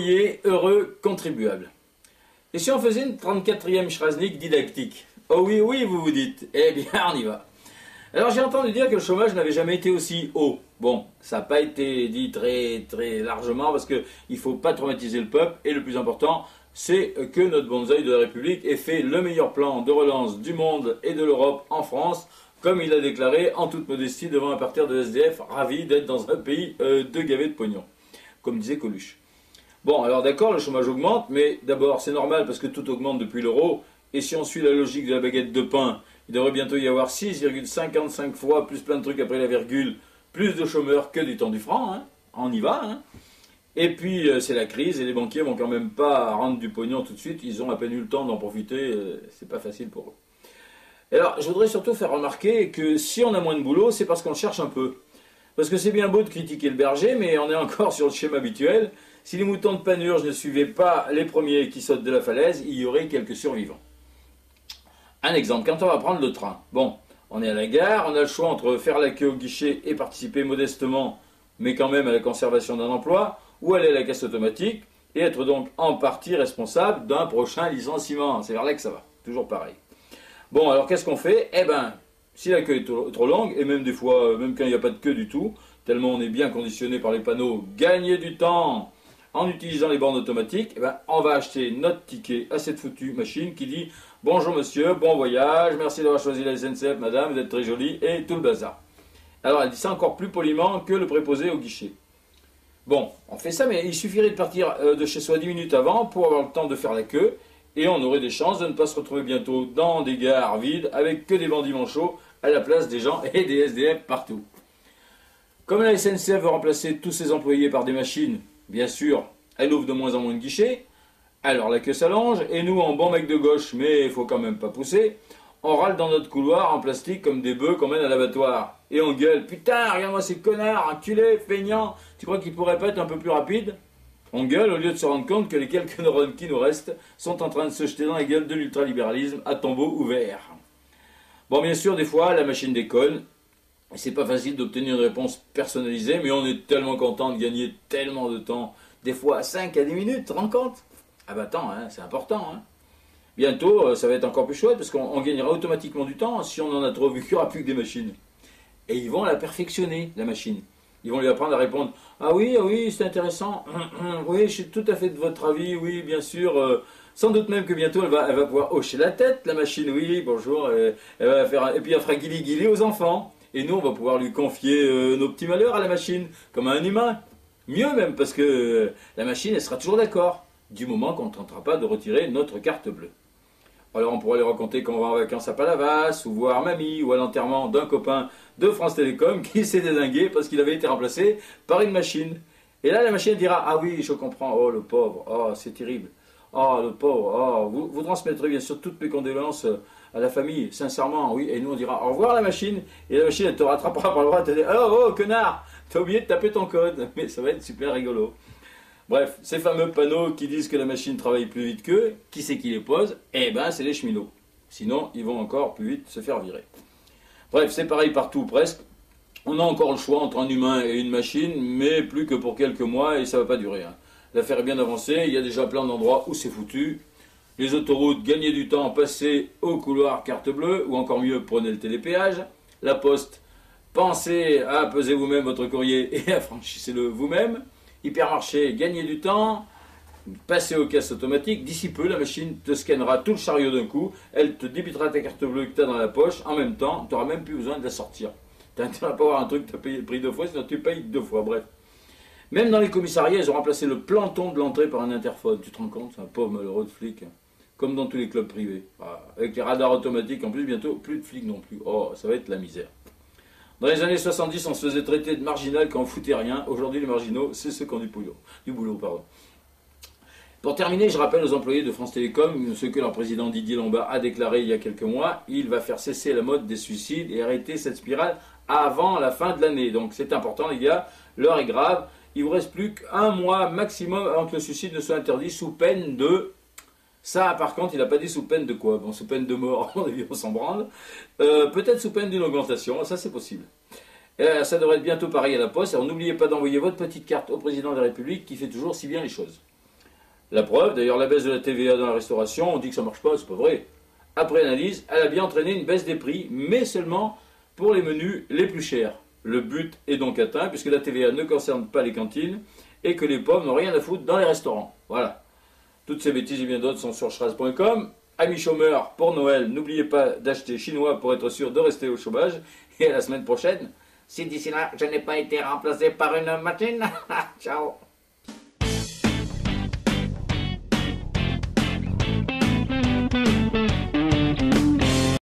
débrouillés, heureux contribuables. Et si on faisait une 34e Schrasnik didactique? Oh oui, oui, vous vous dites. Eh bien, on y va. Alors j'ai entendu dire que le chômage n'avait jamais été aussi haut. Bon, ça n'a pas été dit très largement parce qu'il ne faut pas traumatiser le peuple. Et le plus important, c'est que notre bonsaï de la République ait fait le meilleur plan de relance du monde et de l'Europe en France, comme il a déclaré en toute modestie devant un parterre de SDF, ravi d'être dans un pays de gavets de pognon, comme disait Coluche. Bon, alors d'accord, le chômage augmente, mais d'abord c'est normal parce que tout augmente depuis l'euro, et si on suit la logique de la baguette de pain, il devrait bientôt y avoir 6,55 fois, plus plein de trucs après la virgule, plus de chômeurs que du temps du franc, hein. On y va, hein. Et puis c'est la crise, et les banquiers vont quand même pas rendre du pognon tout de suite, ils ont à peine eu le temps d'en profiter, c'est pas facile pour eux. Alors, je voudrais surtout faire remarquer que si on a moins de boulot, c'est parce qu'on cherche un peu. Parce que c'est bien beau de critiquer le berger, mais on est encore sur le schéma habituel. Si les moutons de Panurge ne suivaient pas les premiers qui sautent de la falaise, il y aurait quelques survivants. Un exemple, quand on va prendre le train, bon, on est à la gare, on a le choix entre faire la queue au guichet et participer modestement, mais quand même à la conservation d'un emploi, ou aller à la caisse automatique, et être donc en partie responsable d'un prochain licenciement. C'est vers là que ça va, toujours pareil. Bon, alors qu'est-ce qu'on fait? Eh ben, si la queue est trop longue, et même des fois, même quand il n'y a pas de queue du tout, tellement on est bien conditionné par les panneaux, gagner du temps en utilisant les bornes automatiques, eh ben, on va acheter notre ticket à cette foutue machine qui dit « Bonjour monsieur, bon voyage, merci d'avoir choisi la SNCF madame, vous êtes très jolie » et tout le bazar. Alors elle dit ça encore plus poliment que le préposé au guichet. Bon, on fait ça, mais il suffirait de partir de chez soi 10 minutes avant pour avoir le temps de faire la queue, et on aurait des chances de ne pas se retrouver bientôt dans des gares vides avec que des bandits manchots à la place des gens et des SDF partout. Comme la SNCF veut remplacer tous ses employés par des machines, bien sûr, elle ouvre de moins en moins de guichets, alors la queue s'allonge, et nous, en bon mec de gauche, mais il faut quand même pas pousser, on râle dans notre couloir en plastique comme des bœufs qu'on mène à l'abattoir. Et on gueule, putain, regarde-moi ces connards, enculés, feignants, tu crois qu'ils pourraient pas être un peu plus rapides? On gueule au lieu de se rendre compte que les quelques neurones qui nous restent sont en train de se jeter dans la gueule de l'ultralibéralisme à tombeau ouvert. Bon, bien sûr, des fois, la machine déconne, et c'est pas facile d'obtenir une réponse personnalisée, mais on est tellement content de gagner tellement de temps, des fois 5 à 10 minutes, tu te rends compte? Ah bah attends, hein, c'est important, hein. Bientôt, ça va être encore plus chouette, parce qu'on gagnera automatiquement du temps si on en a trop vu qu'il n'y aura plus que des machines. Et ils vont la perfectionner, la machine. Ils vont lui apprendre à répondre « Ah oui, c'est intéressant. Oui, je suis tout à fait de votre avis. Oui, bien sûr. Sans doute même que bientôt, elle va pouvoir hocher la tête, la machine. Oui, bonjour. Elle va faire, et puis, elle fera guili-guili aux enfants. Et nous, on va pouvoir lui confier nos petits malheurs à la machine, comme à un humain. Mieux même, parce que la machine, elle sera toujours d'accord, du moment qu'on ne tentera pas de retirer notre carte bleue. Alors on pourra lui raconter qu'on va en vacances à Palavas, ou voir mamie, ou à l'enterrement d'un copain de France Télécom qui s'est dézingué parce qu'il avait été remplacé par une machine. Et là la machine dira « Ah oui, je comprends, oh le pauvre, oh c'est terrible, oh le pauvre, oh vous transmettrez bien sûr toutes mes condoléances à la famille, sincèrement, oui. » Et nous on dira « Au revoir la machine » et la machine elle te rattrapera par le bras et te dira « Oh connard, t'as oublié de taper ton code » Mais ça va être super rigolo. Bref, ces fameux panneaux qui disent que la machine travaille plus vite qu'eux, qui c'est qui les pose? Eh ben, c'est les cheminots. Sinon, ils vont encore plus vite se faire virer. Bref, c'est pareil partout presque. On a encore le choix entre un humain et une machine, mais plus que pour quelques mois et ça va pas durer, hein. L'affaire est bien avancée, il y a déjà plein d'endroits où c'est foutu. Les autoroutes, gagnez du temps, passez au couloir carte bleue, ou encore mieux, prenez le télépéage. La poste, pensez à peser vous-même votre courrier et affranchissez-le vous-même. Hypermarché, gagnez du temps, passez aux caisses automatiques, d'ici peu la machine te scannera tout le chariot d'un coup, elle te débitera ta carte bleue que tu as dans la poche, en même temps, tu n'auras même plus besoin de la sortir. Tu n'as pas avoir un truc que tu as payé le prix 2 fois, sinon tu payes 2 fois, bref. Même dans les commissariats, ils ont remplacé le planton de l'entrée par un interphone, tu te rends compte, c'est un pauvre malheureux de flic, comme dans tous les clubs privés. Avec les radars automatiques, en plus bientôt, plus de flics non plus, oh ça va être la misère. Dans les années 70, on se faisait traiter de marginal quand on foutait rien. Aujourd'hui, les marginaux, c'est ceux qui ont du boulot. Pour terminer, je rappelle aux employés de France Télécom ce que leur président Didier Lombard a déclaré il y a quelques mois. Il va faire cesser la mode des suicides et arrêter cette spirale avant la fin de l'année. Donc c'est important les gars, l'heure est grave. Il vous reste plus qu'un mois maximum avant que le suicide ne soit interdit sous peine de... Ça, par contre, il n'a pas dit sous peine de quoi? Bon, sous peine de mort, on s'en branle. Peut-être sous peine d'une augmentation, ça c'est possible. Ça devrait être bientôt pareil à la poste. Alors n'oubliez pas d'envoyer votre petite carte au président de la République qui fait toujours si bien les choses. La preuve, d'ailleurs la baisse de la TVA dans la restauration, on dit que ça marche pas, c'est pas vrai. Après analyse, elle a bien entraîné une baisse des prix, mais seulement pour les menus les plus chers. Le but est donc atteint, puisque la TVA ne concerne pas les cantines, et que les pauvres n'ont rien à foutre dans les restaurants. Voilà. Toutes ces bêtises et bien d'autres sont sur schraz.com. Amis chômeurs, pour Noël, n'oubliez pas d'acheter chinois pour être sûr de rester au chômage. Et à la semaine prochaine, si d'ici là, je n'ai pas été remplacé par une machine. Ciao.